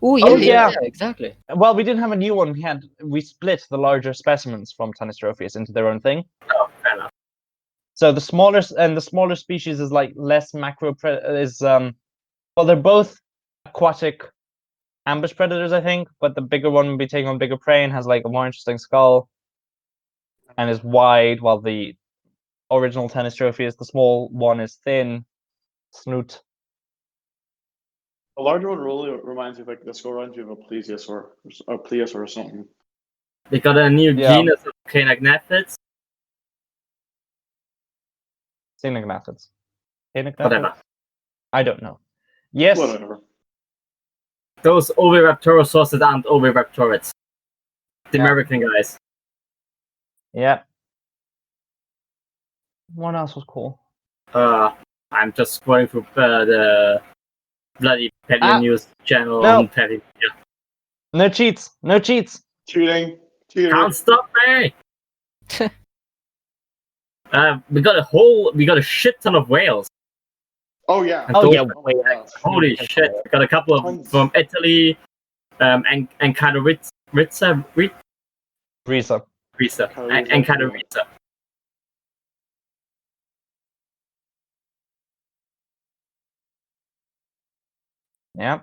[SPEAKER 2] Oh yeah,
[SPEAKER 4] Oh,
[SPEAKER 2] yeah,
[SPEAKER 4] yeah.
[SPEAKER 2] exactly.
[SPEAKER 4] Well, we didn't have a new one. We split the larger specimens from Tanistropheus into their own thing.
[SPEAKER 3] Oh, fair enough.
[SPEAKER 4] So the smaller species is like less macro well, they're both aquatic ambush predators, I think, but the bigger one will be taking on bigger prey and has like a more interesting skull and is wide, while the original Tanistropheus, the small one, is thin, snoot.
[SPEAKER 5] The larger one really reminds me of like the skull reminds me of a plesiosaur or something.
[SPEAKER 3] They got a new
[SPEAKER 4] Yeah.
[SPEAKER 3] genus of canagnathids.
[SPEAKER 4] Canagnathids.
[SPEAKER 3] Whatever.
[SPEAKER 4] I don't know. Yes.
[SPEAKER 5] Whatever.
[SPEAKER 3] Those Oviraptorosaurs that aren't Oviraptorids. The
[SPEAKER 4] Yeah.
[SPEAKER 3] American guys.
[SPEAKER 4] Yeah. What else was cool?
[SPEAKER 3] I'm just scrolling through the bloody Pelion News channel
[SPEAKER 4] No.
[SPEAKER 3] on Pelion. Yeah.
[SPEAKER 4] No cheats. No cheats.
[SPEAKER 5] Cheating. Cheater.
[SPEAKER 3] Can't stop me! we got a shit ton of whales.
[SPEAKER 5] Oh yeah.
[SPEAKER 3] And
[SPEAKER 4] Oh
[SPEAKER 3] those-
[SPEAKER 4] yeah. Wait.
[SPEAKER 3] Holy shit! We got a couple of
[SPEAKER 5] Tons.
[SPEAKER 3] from Italy, and kind of Risa,
[SPEAKER 4] Risa.
[SPEAKER 3] and kind of Risa.
[SPEAKER 4] Yeah.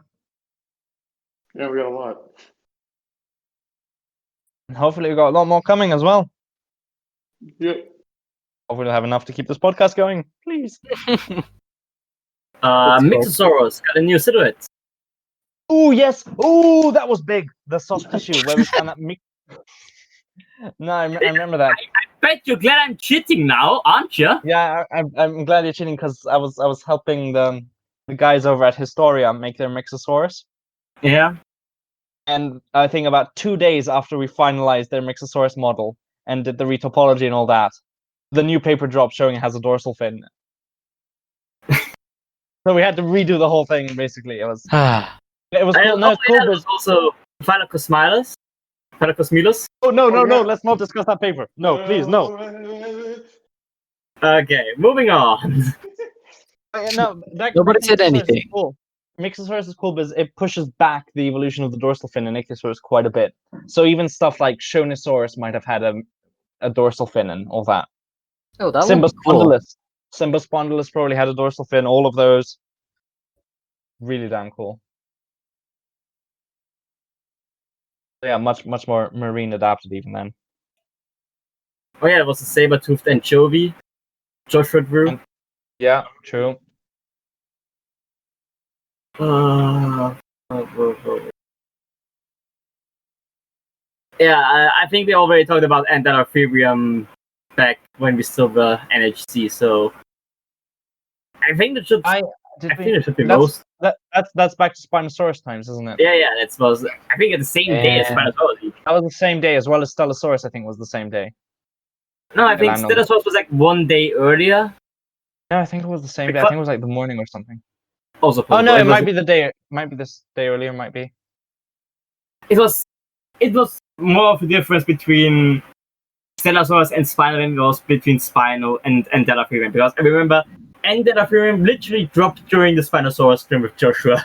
[SPEAKER 5] Yeah, we got a lot.
[SPEAKER 4] And hopefully we got a lot more coming as well.
[SPEAKER 5] Yep.
[SPEAKER 4] Hopefully we'll have enough to keep this podcast going. Please.
[SPEAKER 3] Mixosaurus got a new silhouette.
[SPEAKER 4] Oh yes. Oh, that was big. The soft tissue where we found that mix. No, I remember that.
[SPEAKER 3] Bet you're glad I'm cheating now, aren't you?
[SPEAKER 4] Yeah, I'm glad you're cheating because I was helping the guys over at Historia make their Mixosaurus.
[SPEAKER 3] Yeah.
[SPEAKER 4] And I think about 2 days after we finalized their Mixosaurus model and did the retopology and all that, the new paper dropped showing it has a dorsal fin. So we had to redo the whole thing. Basically, it was cool. No, it's cool.
[SPEAKER 3] There was also Phylacosmilus. Phylacosmilus.
[SPEAKER 4] Oh no,
[SPEAKER 5] Oh, yeah.
[SPEAKER 4] let's not discuss that paper. No, please, no.
[SPEAKER 3] Okay, moving on.
[SPEAKER 4] No, that
[SPEAKER 2] Nobody
[SPEAKER 4] Mixosaurus
[SPEAKER 2] said
[SPEAKER 4] is
[SPEAKER 2] anything.
[SPEAKER 4] Cool. Mixosaurus is cool because it pushes back the evolution of the dorsal fin in Ichthyosaurus quite a bit. So even stuff like Shonisaurus might have had a dorsal fin and all that.
[SPEAKER 2] Oh, that looks cool.
[SPEAKER 4] Simbospondylus. Simbospondylus probably had a dorsal fin. All of those. Really damn cool. Yeah, much more marine adapted even then.
[SPEAKER 3] Oh yeah, it was a saber-toothed anchovy. Joshua drew.
[SPEAKER 4] Yeah, true.
[SPEAKER 3] Yeah, I think we already talked about Antilopherium back when we still were NHC, so I think that should. I think it should be most.
[SPEAKER 4] That's back to Spinosaurus times, isn't it?
[SPEAKER 3] Yeah, it was. I think it's the same day as Spinosaurus.
[SPEAKER 4] That was the same day as well as Stellosaurus. I think was the same day.
[SPEAKER 3] No, I think Stellosaurus was like 1 day earlier.
[SPEAKER 4] No, I think it was the same day. I think it was like the morning or something.
[SPEAKER 3] Also,
[SPEAKER 4] oh no, it might be the day. It might be this day earlier. Might be.
[SPEAKER 3] It was more of a difference between Stellosaurus and Spino than it was between Spino and Antilopherium, because I remember Antilopherium literally dropped during the Spinosaurus stream with Joshua.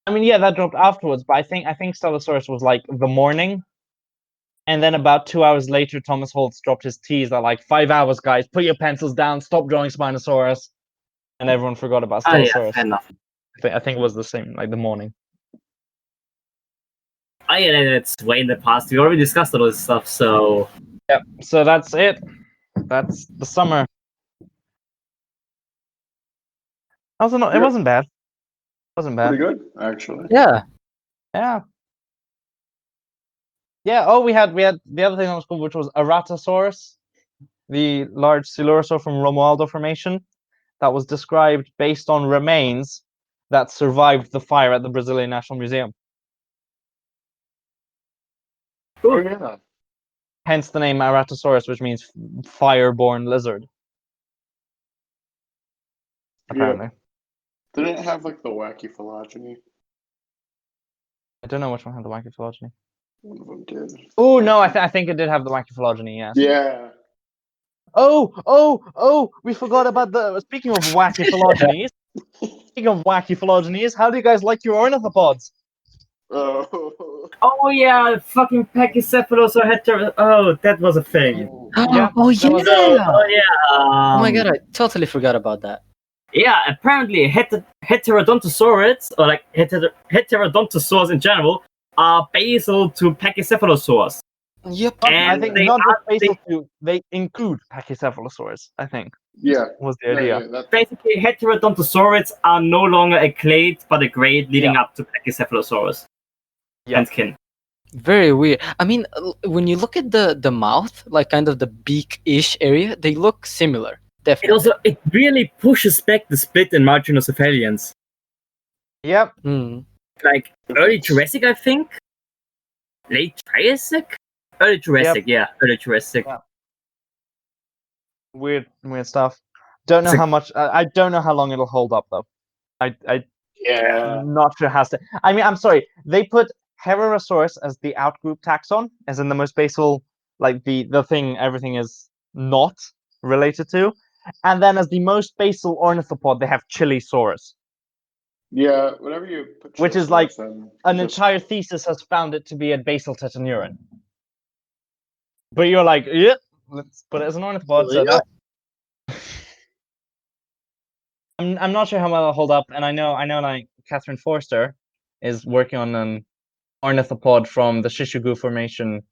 [SPEAKER 4] I mean, yeah, that dropped afterwards, but I think Stellosaurus was like the morning, and then about 2 hours later, Thomas Holtz dropped his tease that like 5 hours, guys, put your pencils down, stop drawing Spinosaurus, and everyone forgot about Stellosaurus.
[SPEAKER 3] Oh, yeah, fair enough.
[SPEAKER 4] I think it was the same, like the morning.
[SPEAKER 3] Oh yeah, it's way in the past. We already discussed all this stuff, so
[SPEAKER 4] yeah. So that's it. That's the summer. Also, no, it wasn't bad. It wasn't bad.
[SPEAKER 5] Pretty good, actually.
[SPEAKER 2] Yeah.
[SPEAKER 4] Yeah. Yeah. Oh, we had the other thing that was cool, which was Aratasaurus, the large coelurosaur from Romualdo Formation, that was described based on remains that survived the fire at the Brazilian National Museum.
[SPEAKER 5] Oh yeah.
[SPEAKER 4] Hence the name Aratasaurus, which means fire-born lizard. Apparently.
[SPEAKER 5] Didn't it have like the wacky phylogeny?
[SPEAKER 4] I don't know which one had the wacky phylogeny.
[SPEAKER 5] One of them did.
[SPEAKER 4] Oh no, I think it did have the wacky phylogeny. Yes.
[SPEAKER 5] Yeah.
[SPEAKER 4] Oh! We forgot about the. Speaking of wacky phylogenies. Speaking of wacky phylogenies, how do you guys like your ornithopods?
[SPEAKER 3] Oh yeah, fucking Pachycephalus or Oh, that was a thing.
[SPEAKER 4] Yeah,
[SPEAKER 2] Oh yeah.
[SPEAKER 3] Oh
[SPEAKER 2] my god, I totally forgot about that.
[SPEAKER 3] Yeah, apparently Heterodontosaurids, or like Heterodontosaurs in general, are basal to Pachycephalosaurs.
[SPEAKER 2] Yep.
[SPEAKER 3] And
[SPEAKER 4] I think
[SPEAKER 3] they
[SPEAKER 4] not just
[SPEAKER 3] are- they-
[SPEAKER 4] basal too, they include Pachycephalosaurus, I think,
[SPEAKER 5] Yeah.
[SPEAKER 4] was the idea.
[SPEAKER 5] That,
[SPEAKER 3] basically, heterodontosaurids are no longer a clade, but a grade leading up to Pachycephalosaurus
[SPEAKER 4] Yeah.
[SPEAKER 3] and kin.
[SPEAKER 2] Very weird. I mean, when you look at the mouth, like kind of the beak-ish area, they look similar. Definitely.
[SPEAKER 3] It really pushes back the split in marginocephalians.
[SPEAKER 4] Yep.
[SPEAKER 2] Hmm.
[SPEAKER 3] Like early Jurassic, I think. Late Triassic? Early Jurassic, yeah. Early Jurassic.
[SPEAKER 4] Yeah. Weird stuff. Don't know
[SPEAKER 3] It's a-
[SPEAKER 4] how much. I don't know how long it'll hold up though. I
[SPEAKER 5] yeah.
[SPEAKER 4] not sure how to. I mean, I'm sorry. They put Heterosaurus as the outgroup taxon, as in the most basal, like the thing everything is not related to, and then as the most basal ornithopod, they have Chilosaurus,
[SPEAKER 5] Yeah. Whenever you put
[SPEAKER 4] which is like
[SPEAKER 5] Chilosaurus in,
[SPEAKER 4] an
[SPEAKER 5] just-
[SPEAKER 4] entire thesis has found it to be a basal tetaneurin. But you're like, yeah, let's put it as an ornithopod. So
[SPEAKER 2] Yeah.
[SPEAKER 4] that I'm not sure how well it'll hold up, and I know like Catherine Forster is working on an ornithopod from the Shishugu Formation,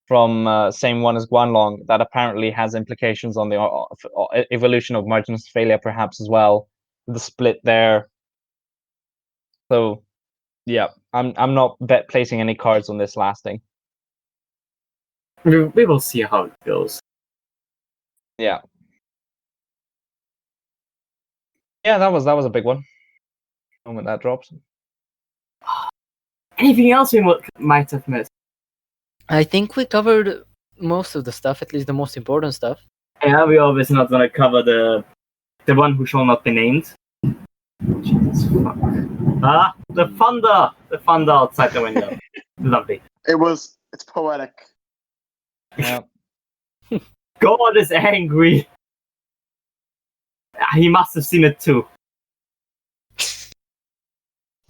[SPEAKER 4] from same one as Guanlong, that apparently has implications on the evolution of marginocephalia, perhaps as well, the split there. So, yeah, I'm not placing any cards on this lasting.
[SPEAKER 3] We will see how it goes.
[SPEAKER 4] Yeah, yeah, that was a big one. The moment that dropped.
[SPEAKER 3] Anything else we might have missed?
[SPEAKER 2] I think we covered most of the stuff, at least the most important stuff.
[SPEAKER 3] Yeah, we're obviously not gonna cover the one who shall not be named. Jesus fuck. Ah, the thunder! The thunder outside the window. Lovely.
[SPEAKER 5] it's poetic.
[SPEAKER 4] Yeah,
[SPEAKER 3] God is angry. He must have seen it too.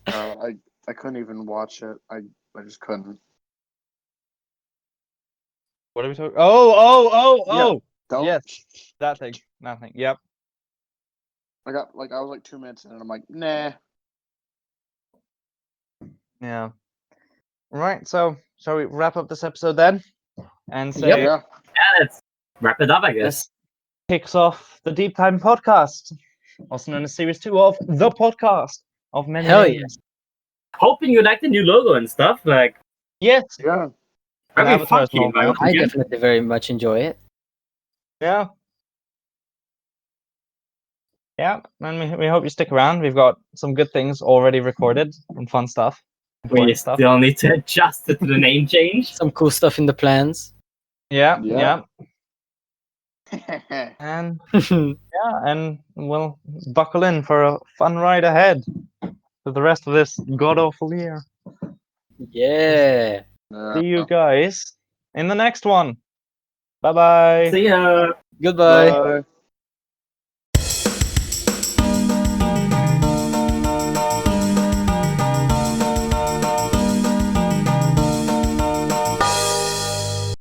[SPEAKER 5] I couldn't even watch it. I just couldn't.
[SPEAKER 4] what are we talking? Oh!
[SPEAKER 5] Don't.
[SPEAKER 4] Yes, that thing. Yep.
[SPEAKER 5] I was like 2 minutes in, and I'm like, nah.
[SPEAKER 4] Yeah. Right. So, shall we wrap up this episode then? And say
[SPEAKER 2] Yep.
[SPEAKER 5] Yeah.
[SPEAKER 3] Yeah, let's wrap it up, I guess.
[SPEAKER 4] this kicks off the Deep Time podcast, also known as Series 2 of the podcast of many
[SPEAKER 2] Hell
[SPEAKER 4] names.
[SPEAKER 3] Hoping you like the new logo and stuff. Like,
[SPEAKER 4] Yes.
[SPEAKER 5] Yeah.
[SPEAKER 3] very
[SPEAKER 4] Avatar's
[SPEAKER 3] funky.
[SPEAKER 4] normal.
[SPEAKER 2] I definitely very much enjoy it.
[SPEAKER 4] Yeah. Yeah, and we hope you stick around. We've got some good things already recorded and fun stuff.
[SPEAKER 3] We
[SPEAKER 4] important stuff.
[SPEAKER 3] still need to adjust it to the name change.
[SPEAKER 2] Some cool stuff in the plans.
[SPEAKER 4] Yeah.
[SPEAKER 5] Yeah.
[SPEAKER 4] And and we'll buckle in for a fun ride ahead for the rest of this god awful year.
[SPEAKER 2] Yeah.
[SPEAKER 4] See you guys in the next one. Bye bye.
[SPEAKER 3] See ya.
[SPEAKER 2] Goodbye.
[SPEAKER 5] Bye.